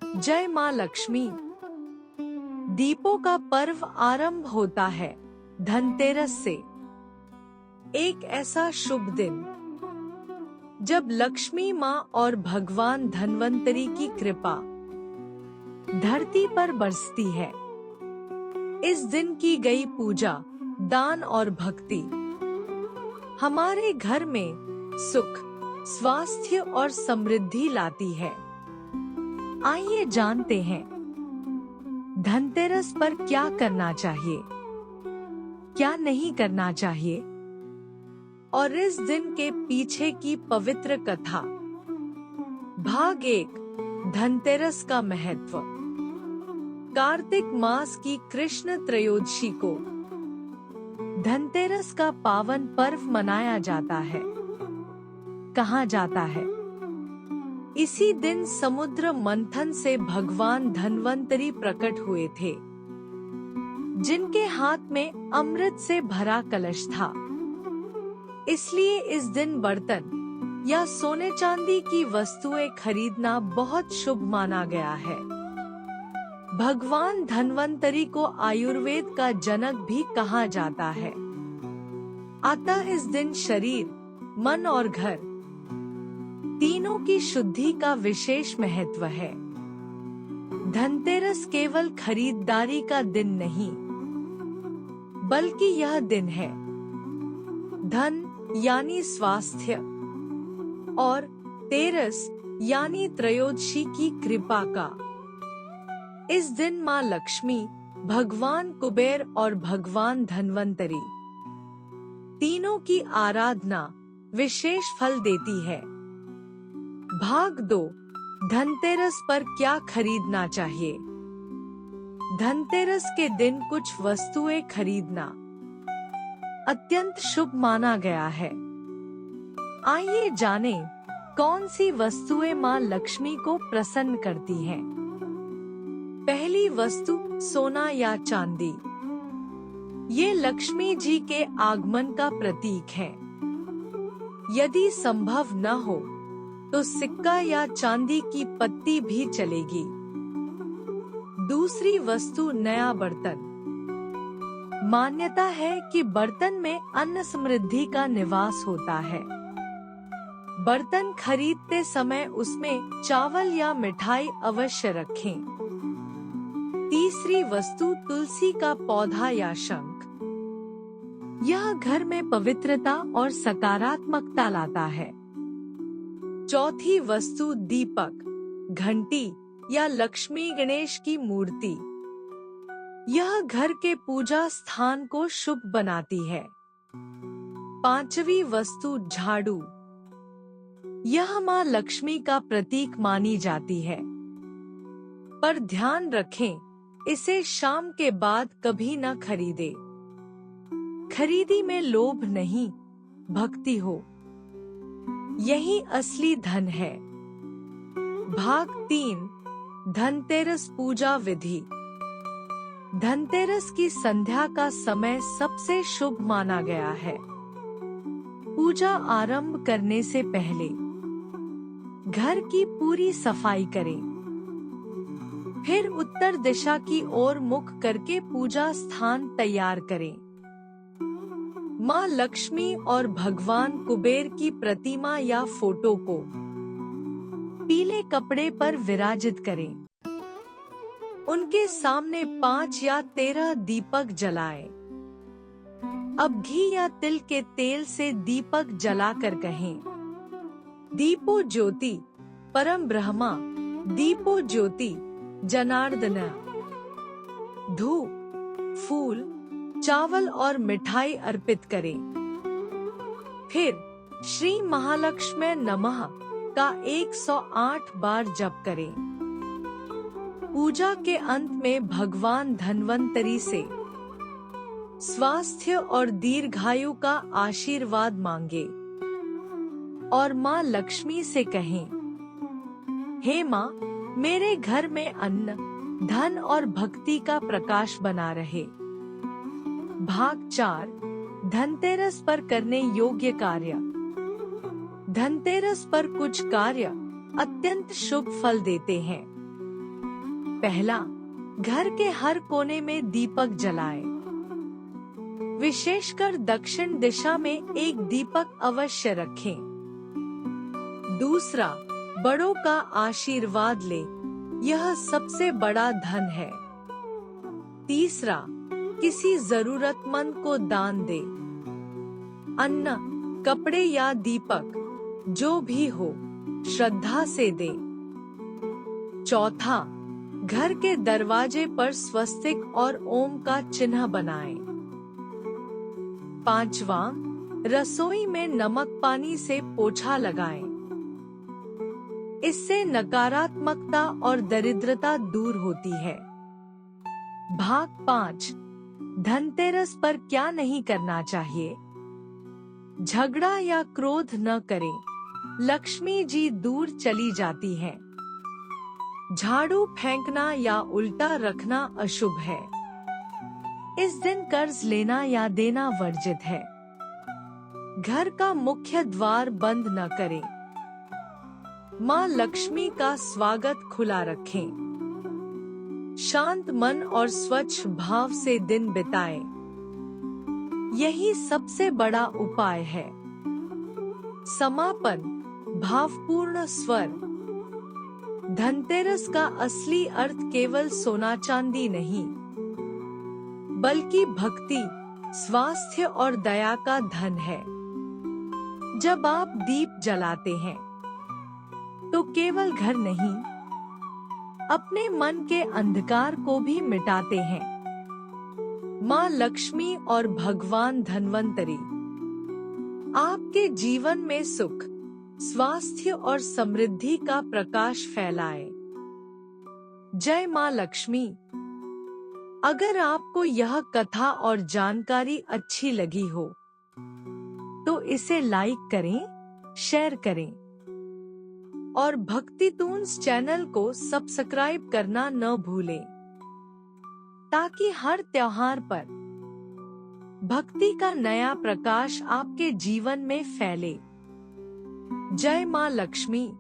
जय मां लक्ष्मी। दीपों का पर्व आरंभ होता है धनतेरस से। एक ऐसा शुभ दिन जब लक्ष्मी मां और भगवान धन्वंतरी की कृपा धरती पर बरसती है। इस दिन की गई पूजा, दान और भक्ति हमारे घर में सुख, स्वास्थ्य और समृद्धि लाती है। आइए जानते हैं धनतेरस पर क्या करना चाहिए, क्या नहीं करना चाहिए और इस दिन के पीछे की पवित्र कथा। भाग 1, धनतेरस का महत्व। कार्तिक मास की कृष्ण त्रयोदशी को धनतेरस का पावन पर्व मनाया जाता है। कहा जाता है इसी दिन समुद्र मंथन से भगवान धन्वंतरी प्रकट हुए थे, जिनके हाथ में अमृत से भरा कलश था। इसलिए इस दिन बर्तन या सोने चांदी की वस्तुएं खरीदना बहुत शुभ माना गया है। भगवान धन्वंतरी को आयुर्वेद का जनक भी कहा जाता है। अतः इस दिन शरीर, मन और घर तीनों की शुद्धि का विशेष महत्व है। धनतेरस केवल खरीदारी का दिन नहीं, बल्कि यह दिन है धन यानी स्वास्थ्य और तेरस यानी त्रयोदशी की कृपा का। इस दिन मां लक्ष्मी, भगवान कुबेर और भगवान धन्वंतरी तीनों की आराधना विशेष फल देती है। भाग 2, धनतेरस पर क्या खरीदना चाहिए। धनतेरस के दिन कुछ वस्तुएं खरीदना अत्यंत शुभ माना गया है। आइए जानें कौन सी वस्तुएं मां लक्ष्मी को प्रसन्न करती हैं। पहली वस्तु सोना या चांदी। ये लक्ष्मी जी के आगमन का प्रतीक है। यदि संभव न हो तो सिक्का या चांदी की पत्ती भी चलेगी। दूसरी वस्तु नया बर्तन। मान्यता है कि बर्तन में अन्न समृद्धि का निवास होता है। बर्तन खरीदते समय उसमें चावल या मिठाई अवश्य रखें। तीसरी वस्तु तुलसी का पौधा या शंख। यह घर में पवित्रता और सकारात्मकता लाता है। चौथी वस्तु दीपक, घंटी या लक्ष्मी गणेश की मूर्ति। यह घर के पूजा स्थान को शुभ बनाती है। पांचवी वस्तु झाड़ू। यह मां लक्ष्मी का प्रतीक मानी जाती है, पर ध्यान रखें इसे शाम के बाद कभी न खरीदें। खरीदी में लोभ नहीं, भक्ति हो, यही असली धन है। भाग 3, धनतेरस पूजा विधि। धनतेरस की संध्या का समय सबसे शुभ माना गया है। पूजा आरंभ करने से पहले घर की पूरी सफाई करें। फिर उत्तर दिशा की ओर मुख करके पूजा स्थान तैयार करें। मां लक्ष्मी और भगवान कुबेर की प्रतिमा या फोटो को पीले कपड़े पर विराजित करें। उनके सामने 5 या 13 दीपक जलाएं। अब घी या तिल के तेल से दीपक जलाकर कहें, दीपो ज्योति परम ब्रह्मा, दीपो ज्योति जनार्दन। धूप, फूल, चावल और मिठाई अर्पित करें। फिर श्री महालक्ष्मी नमः का 108 बार जप करें। पूजा के अंत में भगवान धन्वंतरी से स्वास्थ्य और दीर्घायु का आशीर्वाद मांगे और मां लक्ष्मी से कहें, हे मां, मेरे घर में अन्न, धन और भक्ति का प्रकाश बना रहे। भाग 4, धनतेरस पर करने योग्य कार्य। धनतेरस पर कुछ कार्य अत्यंत शुभ फल देते हैं। पहला, घर के हर कोने में दीपक जलाएं। विशेषकर दक्षिण दिशा में एक दीपक अवश्य रखें। दूसरा, बड़ों का आशीर्वाद ले, यह सबसे बड़ा धन है। तीसरा, किसी जरूरतमंद को दान दे। अन्न, कपड़े या दीपक जो भी हो, श्रद्धा से दे। चौथा, घर के दरवाजे पर स्वस्तिक और ओम का चिन्ह बनाएं। पांचवा, रसोई में नमक पानी से पोछा लगाएं। इससे नकारात्मकता और दरिद्रता दूर होती है। भाग 5, धनतेरस पर क्या नहीं करना चाहिए। झगड़ा या क्रोध न करें, लक्ष्मी जी दूर चली जाती हैं। झाड़ू फेंकना या उल्टा रखना अशुभ है। इस दिन कर्ज लेना या देना वर्जित है। घर का मुख्य द्वार बंद न करें। माँ लक्ष्मी का स्वागत खुला रखें। शांत मन और स्वच्छ भाव से दिन बिताएं। यही सबसे बड़ा उपाय है। समापन, भावपूर्ण स्वर। धनतेरस का असली अर्थ केवल सोना चांदी नहीं, बल्कि भक्ति, स्वास्थ्य और दया का धन है। जब आप दीप जलाते हैं, तो केवल घर नहीं, अपने मन के अंधकार को भी मिटाते हैं। माँ लक्ष्मी और भगवान धन्वंतरी आपके जीवन में सुख, स्वास्थ्य और समृद्धि का प्रकाश फैलाए। जय माँ लक्ष्मी। अगर आपको यह कथा और जानकारी अच्छी लगी हो, तो इसे लाइक करें, शेयर करें और भक्ति टून्स चैनल को सब्सक्राइब करना न भूलें, ताकि हर त्योहार पर भक्ति का नया प्रकाश आपके जीवन में फैले। जय माँ लक्ष्मी।